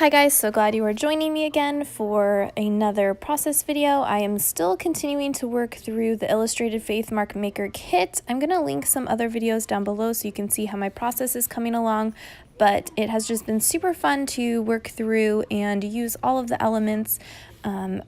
Hi guys, so glad you are joining me again for another process video. I am still continuing to work through the Illustrated Faith Mark Maker kit. I'm going to link some other videos down below so you can see how my process is coming along, but it has just been super fun to work through and use all of the elements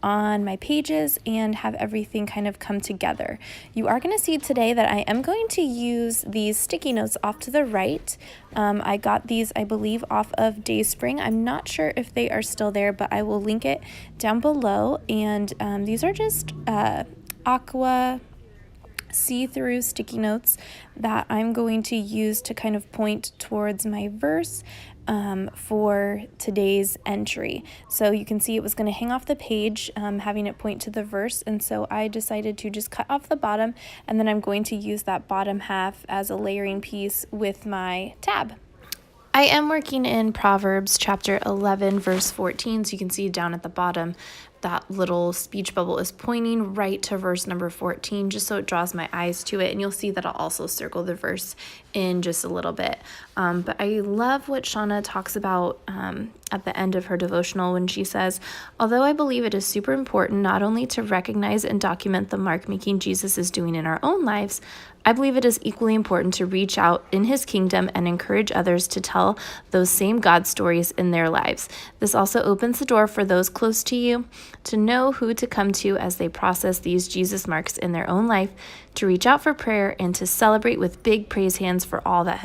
on my pages and have everything kind of come together. You are going to see today that I am going to use these sticky notes off to the right. I got these, I believe, off of Dayspring. I'm not sure if they are still there, but I will link it down below. And these are just aqua see-through sticky notes that I'm going to use to kind of point towards my verse for today's entry. So you can see it was going to hang off the page, having it point to the verse, and so I decided to just cut off the bottom, and then I'm going to use that bottom half as a layering piece with my tab. I am working in Proverbs chapter 11 verse 14, so you can see down at the bottom that little speech bubble is pointing right to verse number 14, just so it draws my eyes to it, and you'll see that I'll also circle the verse in just a little bit. But I love what Shauna talks about at the end of her devotional when she says, although I believe it is super important not only to recognize and document the mark making Jesus is doing in our own lives, I believe it is equally important to reach out in his kingdom and encourage others to tell those same God stories in their lives. This also opens the door for those close to you to know who to come to as they process these Jesus marks in their own life, to reach out for prayer and to celebrate with big praise hands for all that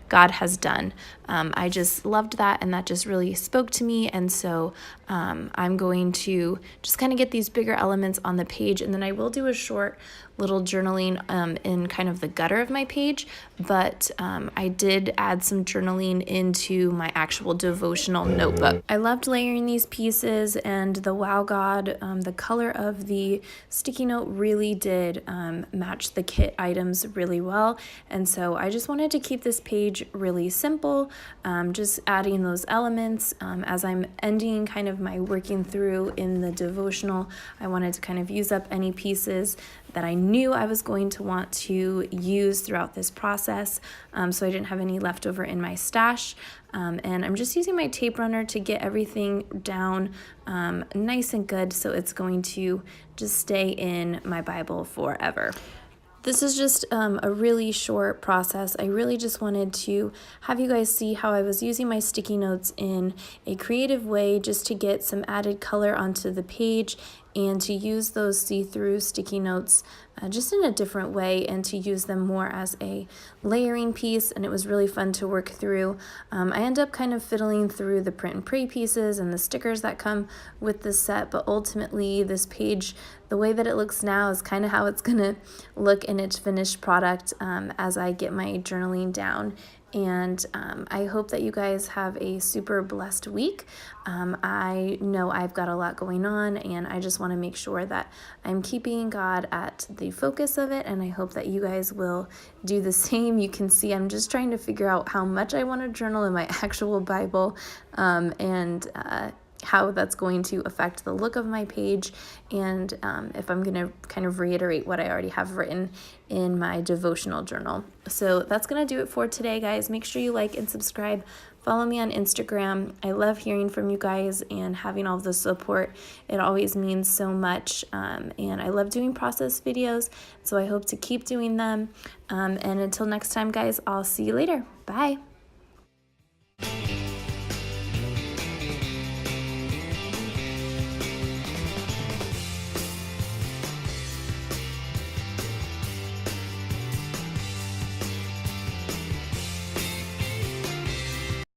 God has done. I just loved that, and that just really spoke to me, and so I'm going to just kind of get these bigger elements on the page, and then I will do a short little journaling in kind of the gutter of my page, but I did add some journaling into my actual devotional notebook. I loved layering these pieces, and the Wow God, the color of the sticky note really did match the kit items really well, and so I just wanted to keep this page really simple, just adding those elements. As I'm ending kind of my working through in the devotional, I wanted to kind of use up any pieces that I knew I was going to want to use throughout this process, so I didn't have any left over in my stash. And I'm just using my tape runner to get everything down nice and good, so it's going to just stay in my Bible forever. This is just a really short process. I really just wanted to have you guys see how I was using my sticky notes in a creative way, just to get some added color onto the page and to use those see-through sticky notes just in a different way, and to use them more as a layering piece, and it was really fun to work through. I end up kind of fiddling through the print and pray pieces and the stickers that come with this set, but ultimately this page, the way that it looks now, is kind of how it's gonna look in its finished product as I get my journaling down. And I hope that you guys have a super blessed week. I know I've got a lot going on, and I just want to make sure that I'm keeping God at the focus of it, and I hope that you guys will do the same. You can see I'm just trying to figure out how much I want to journal in my actual Bible, and how that's going to affect the look of my page, and if I'm going to kind of reiterate what I already have written in my devotional journal. So that's going to do it for today, guys. Make sure you like and subscribe. Follow me on Instagram. I love hearing from you guys and having all of the support. It always means so much, and I love doing process videos, so I hope to keep doing them. And until next time, guys, I'll see you later. Bye.